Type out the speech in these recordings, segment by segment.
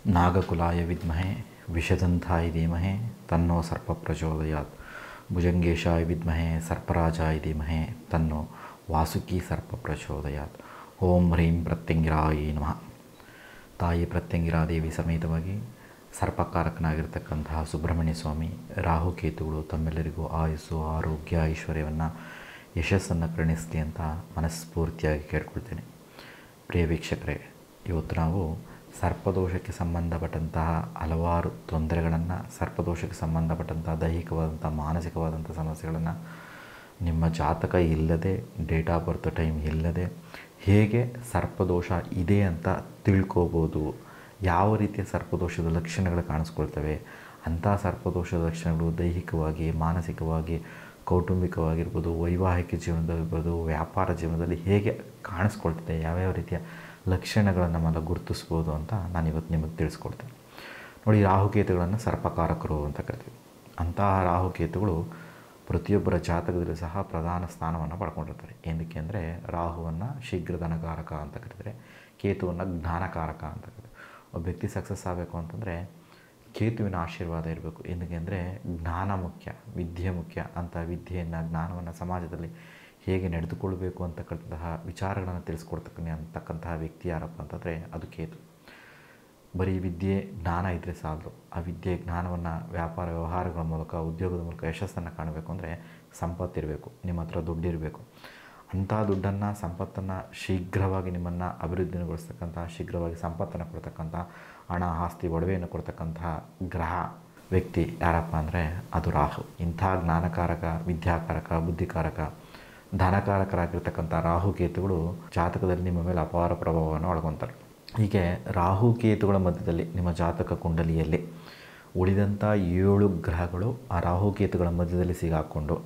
ನಾಗಕುಲಾಯ ವಿದ್ಮಹೆ ವಿಷದಂತಾಯ ಧೀಮಹಿ ತನ್ನೋ ಸರ್ಪ ಪ್ರಚೋದಯಾತ್. ಭುಜಂಗೇಶಾಯ ವಿದ್ಮಹೆ ಸರ್ಪರಾಜಾಯ ಧೀಮಹಿ ತನ್ನೋ ವಾಸುಕಿ ಸರ್ಪ ಪ್ರಚೋದಯಾತ್. ಓಂ ಹ್ರೀಂ ಪ್ರತ್ಯಂಗಿರಾಯ ನಮಃ. ತಾಯಿ ಪ್ರತ್ಯಂಗಿರಾದೇವಿ ಸಮೇತವಾಗಿ ಸರ್ಪಕಾರಕನಾಗಿರ್ತಕ್ಕಂತಹ ಸುಬ್ರಹ್ಮಣ್ಯ ಸ್ವಾಮಿ ರಾಹುಕೇತುಗಳು ತಮ್ಮೆಲ್ಲರಿಗೂ ಆಯುಸ್ಸು, ಆರೋಗ್ಯ, ಐಶ್ವರ್ಯವನ್ನು, ಯಶಸ್ಸನ್ನು ಕರುಣಿಸಲಿ ಅಂತ ಮನಸ್ಫೂರ್ತಿಯಾಗಿ ಕೇಳ್ಕೊಳ್ತೇನೆ. ಪ್ರಿಯ ವೀಕ್ಷಕರೇ, ಇವತ್ತು ನಾವು ಸರ್ಪದೋಷಕ್ಕೆ ಸಂಬಂಧಪಟ್ಟಂತಹ ಹಲವಾರು ತೊಂದರೆಗಳನ್ನು, ಸರ್ಪದೋಷಕ್ಕೆ ಸಂಬಂಧಪಟ್ಟಂತಹ ದೈಹಿಕವಾದಂಥ, ಮಾನಸಿಕವಾದಂಥ ಸಮಸ್ಯೆಗಳನ್ನು ನಿಮ್ಮ ಜಾತಕ ಇಲ್ಲದೆ, ಡೇಟ್ ಆಫ್ ಬರ್ತ್ ಟೈಮ್ ಇಲ್ಲದೆ ಹೇಗೆ ಸರ್ಪದೋಷ ಇದೆ ಅಂತ ತಿಳ್ಕೋಬೋದು, ಯಾವ ರೀತಿಯ ಸರ್ಪದೋಷದ ಲಕ್ಷಣಗಳು ಕಾಣಿಸ್ಕೊಳ್ತವೆ, ಅಂಥ ಸರ್ಪದೋಷದ ಲಕ್ಷಣಗಳು ದೈಹಿಕವಾಗಿ, ಮಾನಸಿಕವಾಗಿ, ಕೌಟುಂಬಿಕವಾಗಿರ್ಬೋದು, ವೈವಾಹಿಕ ಜೀವನದಲ್ಲಿರ್ಬೋದು, ವ್ಯಾಪಾರ ಜೀವನದಲ್ಲಿ ಹೇಗೆ ಕಾಣಿಸ್ಕೊಳ್ತಿದೆ, ಯಾವ್ಯಾವ ರೀತಿಯ ಲಕ್ಷಣಗಳನ್ನು ನಮ್ಮೆಲ್ಲ ಗುರುತಿಸ್ಬೋದು ಅಂತ ನಾನು ಇವತ್ತು ನಿಮಗೆ ತಿಳಿಸ್ಕೊಡ್ತೇನೆ. ನೋಡಿ, ರಾಹುಕೇತುಗಳನ್ನು ಸರ್ಪಕಾರಕರು ಅಂತ ಕರಿತೀವಿ. ಅಂತಹ ರಾಹುಕೇತುಗಳು ಪ್ರತಿಯೊಬ್ಬರ ಜಾತಕದಲ್ಲೂ ಸಹ ಪ್ರಧಾನ ಸ್ಥಾನವನ್ನು ಪಡ್ಕೊಂಡಿರ್ತಾರೆ. ಏನಕ್ಕೆ ಅಂದರೆ, ರಾಹುವನ್ನು ಶೀಘ್ರಧನಕಾರಕ ಅಂತ ಕರೀತಾರೆ, ಕೇತುವನ್ನು ಜ್ಞಾನಕಾರಕ ಅಂತ ಕರೀತಾರೆ. ಒಬ್ಬ ವ್ಯಕ್ತಿ ಸಕ್ಸಸ್ ಆಗಬೇಕು ಅಂತಂದರೆ ಕೇತುವಿನ ಆಶೀರ್ವಾದ ಇರಬೇಕು. ಏನಕ್ಕೆ ಅಂದರೆ, ಜ್ಞಾನ ಮುಖ್ಯ, ವಿದ್ಯೆ ಮುಖ್ಯ. ಅಂಥ ವಿದ್ಯೆಯನ್ನು, ಜ್ಞಾನವನ್ನು ಸಮಾಜದಲ್ಲಿ ಹೇಗೆ ನಡೆದುಕೊಳ್ಬೇಕು ಅಂತಕ್ಕಂತಹ ವಿಚಾರಗಳನ್ನು ತಿಳಿಸ್ಕೊಡ್ತಕ್ಕಂತಹ ವ್ಯಕ್ತಿ ಯಾರಪ್ಪ ಅಂತಂದರೆ ಅದು ಕೇತು. ಬರೀ ವಿದ್ಯೆ, ಜ್ಞಾನ ಇದ್ದರೆ ಸಾಲದು. ಆ ವಿದ್ಯೆ, ಜ್ಞಾನವನ್ನು ವ್ಯಾಪಾರ ವ್ಯವಹಾರಗಳ ಮೂಲಕ, ಉದ್ಯೋಗದ ಮೂಲಕ ಯಶಸ್ಸನ್ನು ಕಾಣಬೇಕು ಅಂದರೆ ಸಂಪತ್ತಿರಬೇಕು, ನಿಮ್ಮ ಹತ್ರ ದುಡ್ಡಿರಬೇಕು. ಅಂಥ ದುಡ್ಡನ್ನು, ಸಂಪತ್ತನ್ನು ಶೀಘ್ರವಾಗಿ ನಿಮ್ಮನ್ನು ಅಭಿವೃದ್ಧಿಗೊಳಿಸ್ತಕ್ಕಂಥ, ಶೀಘ್ರವಾಗಿ ಸಂಪತ್ತನ್ನು ಕೊಡ್ತಕ್ಕಂಥ, ಹಣ, ಆಸ್ತಿ, ಒಡವೆಯನ್ನು ಕೊಡ್ತಕ್ಕಂತಹ ಗ್ರಹ, ವ್ಯಕ್ತಿ ಯಾರಪ್ಪ ಅಂದರೆ ಅದು ರಾಹು. ಇಂಥ ಜ್ಞಾನಕಾರಕ, ವಿದ್ಯಾಕಾರಕ, ಬುದ್ಧಿಕಾರಕ, ಧನಕಾರಕರಾಗಿರ್ತಕ್ಕಂಥ ರಾಹುಕೇತುಗಳು ಜಾತಕದಲ್ಲಿ ನಿಮ್ಮ ಮೇಲೆ ಅಪಾರ ಪ್ರಭಾವವನ್ನು ಒಳಗೊಂತಾರೆ. ಹೀಗೆ ರಾಹುಕೇತುಗಳ ಮಧ್ಯದಲ್ಲಿ ನಿಮ್ಮ ಜಾತಕ ಕುಂಡಲಿಯಲ್ಲಿ ಉಳಿದಂಥ 7 ಗ್ರಹಗಳು ಆ ರಾಹುಕೇತುಗಳ ಮಧ್ಯದಲ್ಲಿ ಸಿಗಾಕ್ಕೊಂಡು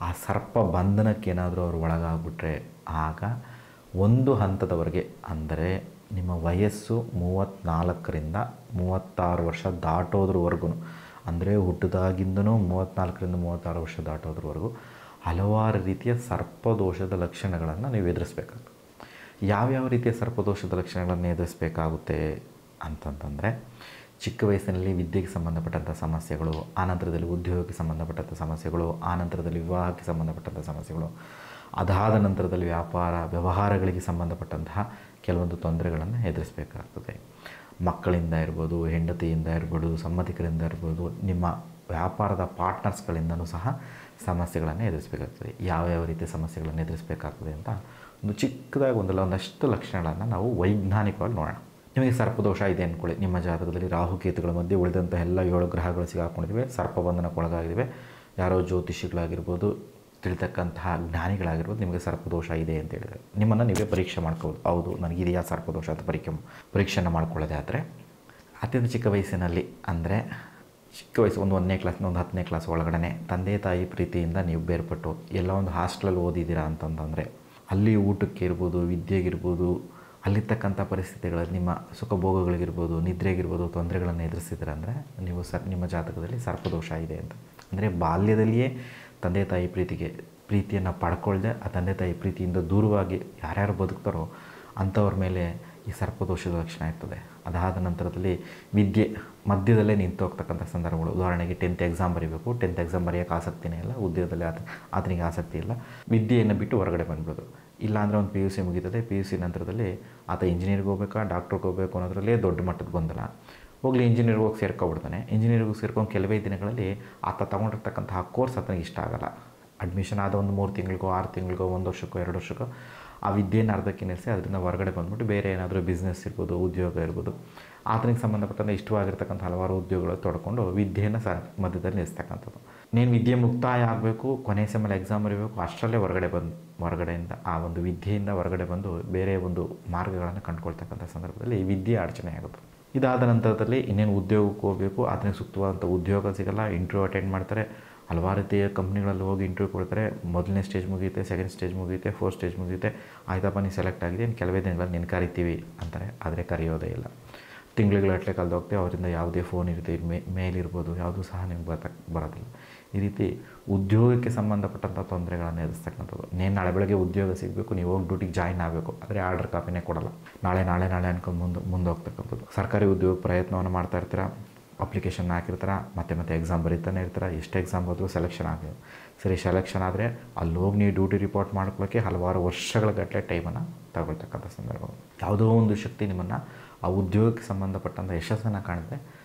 ಆ ಸರ್ಪ ಬಂಧನಕ್ಕೇನಾದರೂ ಅವರು ಒಳಗಾಗ್ಬಿಟ್ರೆ ಆಗ ಒಂದು ಹಂತದವರೆಗೆ, ಅಂದರೆ ನಿಮ್ಮ ವಯಸ್ಸು 34ರಿಂದ 36 ವರ್ಷ ದಾಟೋದ್ರವರೆಗೂ, ಅಂದರೆ ಹುಟ್ಟಿದಾಗಿಂದನೂ 34ರಿಂದ 36 ವರ್ಷ ದಾಟೋದ್ರವರೆಗೂ ಹಲವಾರು ರೀತಿಯ ಸರ್ಪದೋಷದ ಲಕ್ಷಣಗಳನ್ನು ನೀವು ಎದುರಿಸಬೇಕಾಗುತ್ತೆ. ಯಾವ್ಯಾವ ರೀತಿಯ ಸರ್ಪದೋಷದ ಲಕ್ಷಣಗಳನ್ನು ಎದುರಿಸಬೇಕಾಗುತ್ತೆ ಅಂತಂತಂದರೆ, ಚಿಕ್ಕ ವಯಸ್ಸಿನಲ್ಲಿ ವಿದ್ಯೆಗೆ ಸಂಬಂಧಪಟ್ಟಂಥ ಸಮಸ್ಯೆಗಳು, ಆನಂತರದಲ್ಲಿ ಉದ್ಯೋಗಕ್ಕೆ ಸಂಬಂಧಪಟ್ಟಂಥ ಸಮಸ್ಯೆಗಳು, ಆನಂತರದಲ್ಲಿ ವಿವಾಹಕ್ಕೆ ಸಂಬಂಧಪಟ್ಟಂಥ ಸಮಸ್ಯೆಗಳು, ಅದಾದ ನಂತರದಲ್ಲಿ ವ್ಯಾಪಾರ ವ್ಯವಹಾರಗಳಿಗೆ ಸಂಬಂಧಪಟ್ಟಂತಹ ಕೆಲವೊಂದು ತೊಂದರೆಗಳನ್ನು ಎದುರಿಸಬೇಕಾಗ್ತದೆ. ಮಕ್ಕಳಿಂದ ಇರ್ಬೋದು, ಹೆಂಡತಿಯಿಂದ ಇರ್ಬೋದು, ಸಂಬಂಧಿಕರಿಂದ ಇರ್ಬೋದು, ನಿಮ್ಮ ವ್ಯಾಪಾರದ ಪಾರ್ಟ್ನರ್ಸ್ಗಳಿಂದನೂ ಸಹ ಸಮಸ್ಯೆಗಳನ್ನು ಎದುರಿಸಬೇಕಾಗ್ತದೆ. ಯಾವ್ಯಾವ ರೀತಿಯ ಸಮಸ್ಯೆಗಳನ್ನು ಎದುರಿಸಬೇಕಾಗ್ತದೆ ಅಂತ ಒಂದು ಚಿಕ್ಕದಾಗಿ ಒಂದಷ್ಟು ಲಕ್ಷಣಗಳನ್ನು ನಾವು ವೈಜ್ಞಾನಿಕವಾಗಿ ನೋಡೋಣ. ನಿಮಗೆ ಸರ್ಪದೋಷ ಇದೆ ಅಂದ್ಕೊಳ್ಳಿ, ನಿಮ್ಮ ಜಾತಕದಲ್ಲಿ ರಾಹುಕೇತುಗಳ ಮಧ್ಯೆ ಉಳಿದಂಥ ಎಲ್ಲ 7 ಗ್ರಹಗಳು ಸಿಗಾಕೊಂಡಿವೆ, ಸರ್ಪಬಂಧನಕ್ಕೊಳಗಾಗಿವೆ. ಯಾರೋ ಜ್ಯೋತಿಷಿಗಳಾಗಿರ್ಬೋದು, ತಿಳಿತಕ್ಕಂತಹ ಜ್ಞಾನಿಗಳಾಗಿರ್ಬೋದು, ನಿಮಗೆ ಸರ್ಪದೋಷ ಇದೆ ಅಂತ ಹೇಳಿದರೆ ನಿಮ್ಮನ್ನು ನೀವೇ ಪರೀಕ್ಷೆ ಮಾಡ್ಕೋಬೋದು. ಹೌದು, ನನಗಿದೆಯಾ ಸರ್ಪದೋಷ ಅಂತ ಪರೀಕ್ಷೆಯನ್ನು ಮಾಡ್ಕೊಳ್ಳೋದೇ ಆದರೆ ಅತ್ಯಂತ ಚಿಕ್ಕ ವಯಸ್ಸಿನಲ್ಲಿ, ಅಂದರೆ ಚಿಕ್ಕ ವಯಸ್ಸು, ಒಂದು 1ನೇ ಕ್ಲಾಸ್ನ, ಒಂದು 10ನೇ ಕ್ಲಾಸ್ ಒಳಗಡೆ ತಂದೆ ತಾಯಿ ಪ್ರೀತಿಯಿಂದ ನೀವು ಬೇರ್ಪಟ್ಟು ಎಲ್ಲ ಒಂದು ಹಾಸ್ಟೆಲಲ್ಲಿ ಓದಿದ್ದೀರಾ ಅಂತಂದರೆ ಅಲ್ಲಿ ಊಟಕ್ಕೆ ಇರ್ಬೋದು, ವಿದ್ಯೆಗಿರ್ಬೋದು, ಅಲ್ಲಿರ್ತಕ್ಕಂಥ ಪರಿಸ್ಥಿತಿಗಳಲ್ಲಿ ನಿಮ್ಮ ಸುಖಭೋಗಗಳಿಗಿರ್ಬೋದು, ನಿದ್ರೆಗಿರ್ಬೋದು ತೊಂದರೆಗಳನ್ನು ಎದುರಿಸಿದ್ರೆ ಅಂದರೆ ನೀವು ನಿಮ್ಮ ಜಾತಕದಲ್ಲಿ ಸರ್ಪದೋಷ ಇದೆ ಅಂತ. ಅಂದರೆ ಬಾಲ್ಯದಲ್ಲಿಯೇ ತಂದೆ ತಾಯಿ ಪ್ರೀತಿಯನ್ನು ಪಡ್ಕೊಳ್ಳದೆ ಆ ತಂದೆ ತಾಯಿ ಪ್ರೀತಿಯಿಂದ ದೂರವಾಗಿ ಯಾರ್ಯಾರು ಬದುಕ್ತಾರೋ ಅಂಥವ್ರ ಮೇಲೆ ಈ ಸರ್ಪದೋಷದ ಲಕ್ಷಣ ಇರ್ತದೆ. ಅದಾದ ನಂತರದಲ್ಲಿ ವಿದ್ಯೆ ಮಧ್ಯದಲ್ಲೇ ನಿಂತು ಹೋಗ್ತಕ್ಕಂಥ ಸಂದರ್ಭಗಳು. ಉದಾಹರಣೆಗೆ 10th ಎಕ್ಸಾಮ್ ಬರೀಬೇಕು, 10th ಎಕ್ಸಾಮ್ ಬರೆಯೋಕ್ಕೆ ಆಸಕ್ತಿನೇ ಇಲ್ಲ, ಉದ್ಯೋಗದಲ್ಲಿ ಆತನಿಗೆ ಆಸಕ್ತಿ ಇಲ್ಲ, ವಿದ್ಯೆಯನ್ನು ಬಿಟ್ಟು ಹೊರಗಡೆ ಬಂದ್ಬಿಡೋದು. ಇಲ್ಲಾಂದರೆ ಒಂದು PUC ಮುಗೀತದೆ, PUC ನಂತರದಲ್ಲಿ ಆತ ಇಂಜಿನಿಯರ್ಗೆ ಹೋಗ್ಬೇಕಾ, ಡಾಕ್ಟ್ರಿಗೆ ಹೋಗಬೇಕು ಅನ್ನೋದ್ರಲ್ಲೇ ದೊಡ್ಡ ಮಟ್ಟದ ಗೊಂದಲ. ಹೋಗಲಿ ಇಂಜಿನಿಯರ್ಗೆ ಹೋಗಿ ಸೇರ್ಕೊಬಿಡ್ತಾನೆ. ಇಂಜಿನಿಯರ್ಗೆ ಸೇರ್ಕೊಂಡು ಕೆಲವೇ ದಿನಗಳಲ್ಲಿ ಆತ ತೊಗೊಂಡಿರ್ತಕ್ಕಂತಹ ಕೋರ್ಸ್ ಆತನಿಗೆ ಇಷ್ಟ ಆಗೋಲ್ಲ. ಅಡ್ಮಿಷನ್ ಆದ ಒಂದು 3 ತಿಂಗಳಿಗೋ 6 ತಿಂಗಳಿಗೋ 1 ವರ್ಷಕ್ಕೋ 2 ವರ್ಷಕ್ಕೋ ಆ ವಿದ್ಯೆಯನ್ನು ಅರ್ಧಕ್ಕೆ ನಿಲ್ಲಿಸಿ ಅದರಿಂದ ಹೊರಗಡೆ ಬಂದ್ಬಿಟ್ಟು ಬೇರೆ ಏನಾದರೂ ಬಿಸ್ನೆಸ್ ಇರ್ಬೋದು, ಉದ್ಯೋಗ ಇರ್ಬೋದು, ಆತನಿಗೆ ಸಂಬಂಧಪಟ್ಟಂಥ ಇಷ್ಟವಾಗಿರ್ತಕ್ಕಂಥ ಹಲವಾರು ಉದ್ಯೋಗಗಳು ತೊಡ್ಕೊಂಡು ವಿದ್ಯೆಯನ್ನು ಮಧ್ಯದಲ್ಲಿ ನಿಲ್ಲಿಸ್ತಕ್ಕಂಥದ್ದು. ನೀನು ವಿದ್ಯೆ ಮುಕ್ತಾಯ ಆಗಬೇಕು, ಕೊನೆ ಸೆಮ್ಮಲ್ಲಿ ಎಕ್ಸಾಮ್ ಬರೀಬೇಕು, ಅಷ್ಟರಲ್ಲೇ ಹೊರಗಡೆಯಿಂದ ಆ ಒಂದು ವಿದ್ಯೆಯಿಂದ ಹೊರಗಡೆ ಬಂದು ಬೇರೆ ಒಂದು ಮಾರ್ಗಗಳನ್ನು ಕಂಡುಕೊಳ್ತಕ್ಕಂಥ ಸಂದರ್ಭದಲ್ಲಿ ವಿದ್ಯೆ ಅಡಚಣೆ ಆಗುತ್ತೆ. ಇದಾದ ನಂತರದಲ್ಲಿ ಇನ್ನೇನು ಉದ್ಯೋಗಕ್ಕೆ ಹೋಗಬೇಕು, ಆತನಿಗೆ ಸೂಕ್ತವಾದಂಥ ಉದ್ಯೋಗ ಸಿಗೋಲ್ಲ, ಇಂಟರ್ವ್ಯೂ ಅಟೆಂಡ್ ಮಾಡ್ತಾರೆ, ಹಲವಾರು ರೀತಿಯ ಕಂಪ್ನಿಗಳಲ್ಲಿ ಹೋಗಿ ಇಂಟರ್ವ್ಯೂ ಕೊಡ್ತಾರೆ. 1ನೇ ಸ್ಟೇಜ್ ಮುಗಿಯುತ್ತೆ, 2nd ಸ್ಟೇಜ್ ಮುಗಿಯುತ್ತೆ, 4th ಸ್ಟೇಜ್ ಮುಗಿಯುತ್ತೆ. ಆಯ್ತಪ್ಪ ನೀನು ಸೆಲೆಕ್ಟ್ ಆಗಿದೆ, ಕೆಲವೇ ದಿನಗಳಲ್ಲಿ ನೀನು ಕರಿತೀವಿ ಅಂತಾರೆ. ಆದರೆ ಕರೆಯೋದೇ ಇಲ್ಲ. ತಿಂಗಳುಗಳಟ್ಟಲೆ ಕಳೆದೋಗ್ತೇವೆ. ಅವರಿಂದ ಯಾವುದೇ ಫೋನ್ ಇರುತ್ತೆ, ಮೇಲ್ ಇರ್ಬೋದು, ಯಾವುದೂ ಸಹ ನಿಮ್ಗೆ ಬರೋದಿಲ್ಲ. ಈ ರೀತಿ ಉದ್ಯೋಗಕ್ಕೆ ಸಂಬಂಧಪಟ್ಟಂಥ ತೊಂದರೆಗಳನ್ನು ಎದುರಿಸ್ತಕ್ಕಂಥದ್ದು. ನಾಳೆ ಬೆಳಗ್ಗೆ ಉದ್ಯೋಗ ಸಿಗಬೇಕು, ನೀವು ಹೋಗಿ ಡ್ಯೂಟಿಗೆ ಜಾಯಿನ್ ಆಗಬೇಕು, ಆದರೆ ಆರ್ಡರ್ ಕಾಪಿನೇ ಕೊಡಲ್ಲ. ನಾಳೆ ಅನ್ಕೊಂಡು ಮುಂದೆ ಹೋಗ್ತಕ್ಕಂಥದ್ದು. ಸರ್ಕಾರಿ ಉದ್ಯೋಗ ಪ್ರಯತ್ನವನ್ನು ಮಾಡ್ತಾ ಇರ್ತೀರ, ಅಪ್ಲಿಕೇಶನ್ ಹಾಕಿರ್ತಾರೆ, ಮತ್ತೆ ಎಕ್ಸಾಮ್ ಬರೀತಾನೆ ಇರ್ತಾರೆ. ಎಷ್ಟು ಎಕ್ಸಾಮ್ ಬರೆದ್ರು ಸೆಲೆಕ್ಷನ್ ಆಗಿದೆ. ಸರಿ, ಸೆಲೆಕ್ಷನ್ ಆದರೆ ಅಲ್ಲಿ ಹೋಗಿ ನೀವು ಡ್ಯೂಟಿ ರಿಪೋರ್ಟ್ ಮಾಡ್ಕೊಳ್ಳೋಕ್ಕೆ ಹಲವಾರು ವರ್ಷಗಳ ಗಟ್ಟಲೆ ಟೈಮನ್ನು ತಗೊಳ್ತಕ್ಕಂಥ ಸಂದರ್ಭಗಳು. ಯಾವುದೋ ಒಂದು ಶಕ್ತಿ ನಿಮ್ಮನ್ನು ಆ ಉದ್ಯೋಗಕ್ಕೆ ಸಂಬಂಧಪಟ್ಟಂಥ ಯಶಸ್ಸನ್ನು ಕಾಣದೆ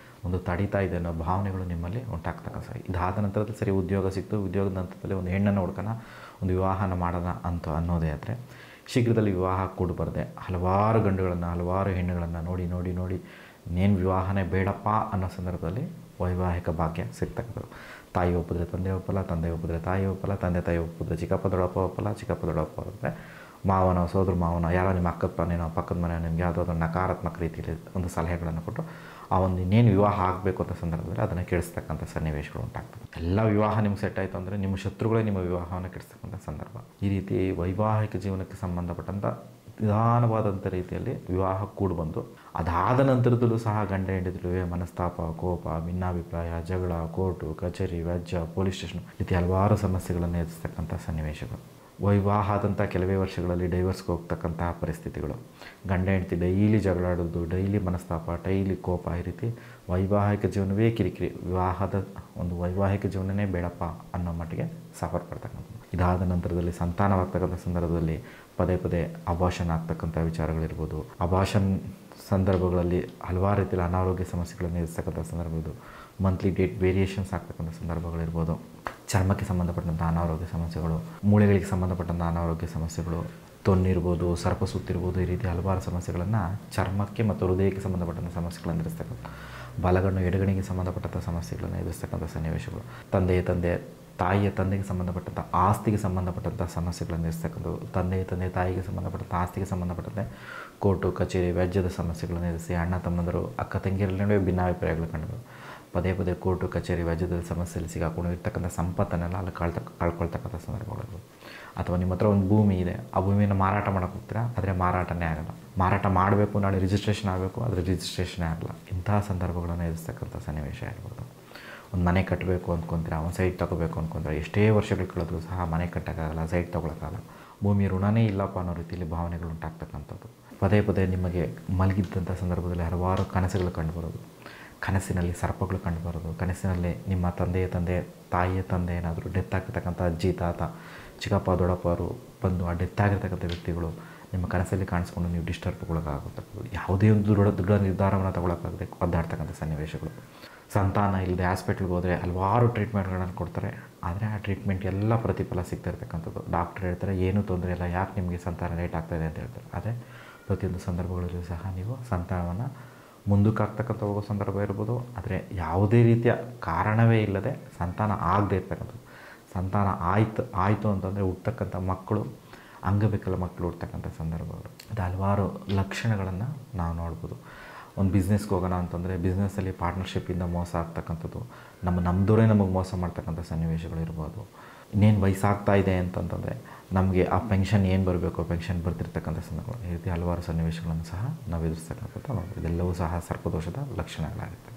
ಒಂದು ತಡೀತಾ ಇದೆ ಅನ್ನೋ ಭಾವನೆಗಳು ನಿಮ್ಮಲ್ಲಿ ಉಂಟಾಗ್ತಕ್ಕಂಥ. ಇದಾದ ನಂತರದಲ್ಲಿ ಸರಿ ಉದ್ಯೋಗ ಸಿಕ್ತು, ಉದ್ಯೋಗದ ನಂತರದಲ್ಲಿ ಒಂದು ಹೆಣ್ಣನ್ನು ಹುಡ್ಕೋಣ, ಒಂದು ವಿವಾಹನ ಮಾಡೋಣ ಅನ್ನೋದೇ ಆದರೆ ಶೀಘ್ರದಲ್ಲಿ ವಿವಾಹ ಕೂಡಬಾರ್ದೆ ಹಲವಾರು ಗಂಡುಗಳನ್ನು, ಹಲವಾರು ಹೆಣ್ಣುಗಳನ್ನು ನೋಡಿ ಇನ್ನೇನು ವಿವಾಹನೇ ಬೇಡಪ್ಪ ಅನ್ನೋ ಸಂದರ್ಭದಲ್ಲಿ ವೈವಾಹಿಕ ಭಾಗ್ಯ ಸಿಗ್ತಕ್ಕಂಥದ್ದು. ತಾಯಿ ಒಪ್ಪಿದ್ರೆ ತಂದೆ ಒಪ್ಪಲ್ಲ, ತಂದೆ ಒಪ್ಪಿದ್ರೆ ತಾಯಿ ಒಪ್ಪಲ್ಲ, ತಂದೆ ತಾಯಿ ಒಪ್ಪಿದ್ರೆ ಚಿಕ್ಕಪ್ಪ ದೊಡ್ಡಪ್ಪ ಒಪ್ಪಲ್ಲ, ಚಿಕ್ಕಪ್ಪ ದೊಡ್ಡಪ್ಪ ಅಂದರೆ ಮಾವನೋ ಸೋದರ ಮಾವನೋ ಯಾರೋ ನಿಮ್ಮ ಅಕ್ಕದ ಮನೆಯೋ ಪಕ್ಕದ ಮನೆಯೋ ನಿಮಗೆ ಯಾವುದಾದ್ರೂ ನಕಾರಾತ್ಮಕ ರೀತಿಯಲ್ಲಿ ಒಂದು ಸಲಹೆಗಳನ್ನು ಕೊಟ್ಟು ಆ ಒಂದು ಇನ್ನೇನು ವಿವಾಹ ಆಗಬೇಕು ಅಂತ ಸಂದರ್ಭದಲ್ಲಿ ಅದನ್ನು ಕೆಡಿಸ್ತಕ್ಕಂಥ ಸನ್ನಿವೇಶಗಳು ಉಂಟಾಗ್ತದೆ. ಎಲ್ಲ ವಿವಾಹ ನಿಮ್ಗೆ ಸೆಟ್ ಆಯಿತು ಅಂದರೆ ನಿಮ್ಮ ಶತ್ರುಗಳೇ ನಿಮ್ಮ ವಿವಾಹವನ್ನು ಕೆಡಿಸ್ತಕ್ಕಂಥ ಸಂದರ್ಭ. ಈ ರೀತಿ ವೈವಾಹಿಕ ಜೀವನಕ್ಕೆ ಸಂಬಂಧಪಟ್ಟಂಥ ನಿಧಾನವಾದಂಥ ರೀತಿಯಲ್ಲಿ ವಿವಾಹ ಕೂಡಿಬಂದು ಅದಾದ ನಂತರದಲ್ಲೂ ಸಹ ಗಂಡ ಹೆಂಡತಿರುವೆ ಮನಸ್ತಾಪ, ಕೋಪ, ಭಿನ್ನಾಭಿಪ್ರಾಯ, ಜಗಳ, ಕೋರ್ಟು ಕಚೇರಿ, ವ್ಯಾಜ್ಯ, ಪೊಲೀಸ್ ಸ್ಟೇಷನ್ ರೀತಿ ಹಲವಾರು ಸಮಸ್ಯೆಗಳನ್ನು ಎದುರಿಸ್ತಕ್ಕಂಥ ಸನ್ನಿವೇಶಗಳು. ವಿವಾಹ ಆದಂಥ ಕೆಲವೇ ವರ್ಷಗಳಲ್ಲಿ ಡೈವರ್ಸ್ಗೆ ಹೋಗ್ತಕ್ಕಂತಹ ಪರಿಸ್ಥಿತಿಗಳು. ಗಂಡ ಹೆಂಡತಿ ಡೈಲಿ ಜಗಳಾಡೋದು, ಡೈಲಿ ಮನಸ್ತಾಪ, ಡೈಲಿ ಕೋಪ, ಈ ರೀತಿ ವೈವಾಹಿಕ ಜೀವನವೇ ಕಿರಿಕಿರಿ, ಒಂದು ವೈವಾಹಿಕ ಜೀವನವೇ ಬೇಡಪ್ಪ ಅನ್ನೋ ಮಟ್ಟಿಗೆ ಸಫರ್ ಪಡ್ತಕ್ಕಂಥದ್ದು. ಇದಾದ ನಂತರದಲ್ಲಿ ಸಂತಾನವಾಗ್ತಕ್ಕಂಥ ಸಂದರ್ಭದಲ್ಲಿ ಪದೇ ಅಬಾರ್ಷನ್ ಆಗ್ತಕ್ಕಂಥ ವಿಚಾರಗಳಿರ್ಬೋದು. ಅಬಾರ್ಷನ್ ಸಂದರ್ಭಗಳಲ್ಲಿ ಹಲವಾರು ರೀತಿಯಲ್ಲಿ ಅನಾರೋಗ್ಯ ಸಮಸ್ಯೆಗಳನ್ನು ಎದುರಿಸ್ತಕ್ಕಂಥ ಸಂದರ್ಭಗಳು, ಮಂತ್ಲಿ ಡೇಟ್ ವೇರಿಯೇಷನ್ಸ್ ಆಗ್ತಕ್ಕಂಥ ಸಂದರ್ಭಗಳಿರ್ಬೋದು. ಚರ್ಮಕ್ಕೆ ಸಂಬಂಧಪಟ್ಟಂಥ ಅನಾರೋಗ್ಯ ಸಮಸ್ಯೆಗಳು, ಮೂಳೆಗಳಿಗೆ ಸಂಬಂಧಪಟ್ಟಂಥ ಅನಾರೋಗ್ಯ ಸಮಸ್ಯೆಗಳು, ತೊನ್ನಿರ್ಬೋದು, ಸರ್ಪಸುತ್ತಿರ್ಬೋದು, ಈ ರೀತಿ ಹಲವಾರು ಸಮಸ್ಯೆಗಳನ್ನು ಚರ್ಮಕ್ಕೆ ಮತ್ತು ಹೃದಯಕ್ಕೆ ಸಂಬಂಧಪಟ್ಟಂಥ ಸಮಸ್ಯೆಗಳನ್ನು ಎದುರಿಸ್ತಕ್ಕಂಥ, ಬಲಗಣ್ಣು ಎಡಗಣಿಗೆ ಸಂಬಂಧಪಟ್ಟಂಥ ಸಮಸ್ಯೆಗಳನ್ನು ಎದುರಿಸ್ತಕ್ಕಂಥ ಸನ್ನಿವೇಶಗಳು, ತಾಯಿಯ ತಂದೆಗೆ ಸಂಬಂಧಪಟ್ಟಂಥ ಆಸ್ತಿಗೆ ಸಂಬಂಧಪಟ್ಟಂಥ ಸಮಸ್ಯೆಗಳನ್ನು ಎದುರಿಸ್ತಕ್ಕಂಥದ್ದು, ತಂದೆ ತಾಯಿಗೆ ಸಂಬಂಧಪಟ್ಟಂಥ ಆಸ್ತಿಗೆ ಸಂಬಂಧಪಟ್ಟಂತೆ ಕೋರ್ಟು ಕಚೇರಿ ವ್ಯಾಜ್ಯದ ಸಮಸ್ಯೆಗಳನ್ನು ಎದುರಿಸಿ, ಅಣ್ಣ ತಮ್ಮಂದರು ಅಕ್ಕ ತಂಗಿಯರ ನಡುವೆ ಭಿನ್ನಾಭಿಪ್ರಾಯಗಳು ಕಂಡು ಪದೇ ಕೋರ್ಟು ಕಚೇರಿ ವ್ಯಾಜ್ಯದ ಸಮಸ್ಯೆಯಲ್ಲಿ ಸಿಗಾಕೊಂಡು ಇರ್ತಕ್ಕಂಥ ಸಂಪತ್ತನ್ನೆಲ್ಲ ಅಲ್ಲಿ ಕಳ್ಕೊಳ್ತಕ್ಕಂಥ ಸಂದರ್ಭಗಳು. ಅಥವಾ ನಿಮ್ಮ ಹತ್ರ ಒಂದು ಭೂಮಿ ಇದೆ, ಆ ಭೂಮಿಯನ್ನು ಮಾರಾಟ ಮಾಡೋಕ್ಕೆ ಹೋಗ್ತೀರಾ, ಆದರೆ ಮಾರಾಟನೇ ಆಗಲ್ಲ. ಮಾರಾಟ ಮಾಡಬೇಕು, ನಾಳೆ ರಿಜಿಸ್ಟ್ರೇಷನ್ ಆಗಬೇಕು, ಆದರೆ ರಿಜಿಸ್ಟ್ರೇಷನೇ ಆಗಲ್ಲ. ಇಂತಹ ಸಂದರ್ಭಗಳನ್ನು ಎದುರಿಸ್ತಕ್ಕಂಥ ಸನ್ನಿವೇಶ ಇರ್ಬೋದು. ಒಂದು ಮನೆ ಕಟ್ಟಬೇಕು ಅಂದ್ಕೊತೀರಾ, ಒಂದು ಸೈಟ್ ತೊಗೋಬೇಕು ಅಂದ್ಕೊಂಡ್ರೆ ಎಷ್ಟೇ ವರ್ಷಗಳು ಕಳೆದ್ರೂ ಸಹ ಮನೆ ಕಟ್ಟೋಕ್ಕಾಗಲ್ಲ, ಸೈಟ್ ತೊಗೊಳಕ್ಕಾಗಲ್ಲ, ಭೂಮಿ ಋಣನೇ ಇಲ್ಲಪ್ಪ ಅನ್ನೋ ರೀತಿಯಲ್ಲಿ ಭಾವನೆಗಳು ಉಂಟಾಗ್ತಕ್ಕಂಥದ್ದು. ಪದೇ ನಿಮಗೆ ಮಲಗಿದ್ದಂಥ ಸಂದರ್ಭದಲ್ಲಿ ಹಲವಾರು ಕನಸುಗಳು ಕಂಡುಬರೋದು, ಕನಸಿನಲ್ಲಿ ಸರ್ಪಗಳು ಕಂಡುಬರೋದು, ಕನಸಿನಲ್ಲಿ ನಿಮ್ಮ ತಾಯಿಯ ತಂದೆ ಏನಾದರೂ ಡೆತ್ ಆಗಿರ್ತಕ್ಕಂಥ ಅಜ್ಜಿ, ತಾತ, ಚಿಕ್ಕಪ್ಪ, ದೊಡ್ಡಪ್ಪರು ಬಂದು ಆ ಡೆತ್ ಆಗಿರ್ತಕ್ಕಂಥ ವ್ಯಕ್ತಿಗಳು ನಿಮ್ಮ ಕನಸಲ್ಲಿ ಕಾಣಿಸ್ಕೊಂಡು ನೀವು ಡಿಸ್ಟರ್ಬ್ಗೊಳಗಾಗತಕ್ಕದ್ದು. ಯಾವುದೇ ಒಂದು ದೃಢ ನಿರ್ಧಾರವನ್ನು ತಗೊಳಕ್ಕಾಗದೆ ಒದ್ದಾಡ್ತಕ್ಕಂಥ ಸನ್ನಿವೇಶಗಳು. ಸಂತಾನ ಇಲ್ಲದೆ ಹಾಸ್ಪಿಟ್ಲ್ಗೆ ಹೋದರೆ ಹಲವಾರು ಟ್ರೀಟ್ಮೆಂಟ್ಗಳನ್ನು ಕೊಡ್ತಾರೆ, ಆದರೆ ಆ ಟ್ರೀಟ್ಮೆಂಟ್ ಎಲ್ಲ ಪ್ರತಿಫಲ ಸಿಗ್ತಿರ್ತಕ್ಕಂಥದ್ದು. ಡಾಕ್ಟ್ರ್ ಹೇಳ್ತಾರೆ ಏನೂ ತೊಂದರೆ ಇಲ್ಲ, ಯಾಕೆ ನಿಮಗೆ ಸಂತಾನ ಲೇಟ್ ಆಗ್ತಾಯಿದೆ ಅಂತ ಹೇಳ್ತಾರೆ. ಆದರೆ ಪ್ರತಿಯೊಂದು ಸಂದರ್ಭಗಳಲ್ಲೂ ಸಹ ನೀವು ಸಂತಾನವನ್ನು ಮುಂದಕ್ಕೆ ಆಗ್ತಕ್ಕಂಥ ಹೋಗೋ ಸಂದರ್ಭ ಇರ್ಬೋದು, ಆದರೆ ಯಾವುದೇ ರೀತಿಯ ಕಾರಣವೇ ಇಲ್ಲದೆ ಸಂತಾನ ಆಗದೇ ಇರ್ತಕ್ಕಂಥದ್ದು. ಸಂತಾನ ಆಯಿತು ಅಂತಂದರೆ ಹುಡ್ತಕ್ಕಂಥ ಮಕ್ಕಳು ಅಂಗವಿಕಲ ಮಕ್ಕಳು ಹುಡ್ತಕ್ಕಂಥ ಸಂದರ್ಭಗಳು. ಅದು ಹಲವಾರು ಲಕ್ಷಣಗಳನ್ನು ನಾವು ನೋಡ್ಬೋದು. ಒಂದು ಬಿಸ್ನೆಸ್ಗೆ ಹೋಗೋಣ ಅಂತಂದರೆ ಬಿಸ್ನೆಸ್ಸಲ್ಲಿ ಪಾರ್ಟ್ನರ್ಶಿಪ್ಪಿಂದ ಮೋಸ ಆಗ್ತಕ್ಕಂಥದ್ದು, ನಮ್ಮದವರೇ ನಮಗೆ ಮೋಸ ಮಾಡ್ತಕ್ಕಂಥ ಸನ್ನಿವೇಶಗಳು ಇರ್ಬೋದು. ಇನ್ನೇನು ವಯಸ್ಸಾಗ್ತಾ ಇದೆ ಅಂತಂತಂದರೆ ನಮಗೆ ಆ ಪೆನ್ಷನ್ ಏನು ಬರಬೇಕು, ಪೆನ್ಷನ್ ಬರ್ತಿರ್ತಕ್ಕಂಥ ಸಂದರ್ಭಗಳು, ಈ ರೀತಿ ಹಲವಾರು ಸನ್ನಿವೇಶಗಳನ್ನು ಸಹ ನಾವು ಎದುರಿಸ್ತಕ್ಕಂಥದ್ದು. ಇದೆಲ್ಲವೂ ಸಹ ಸರ್ಪದೋಷದ ಲಕ್ಷಣಗಳಾಗುತ್ತೆ.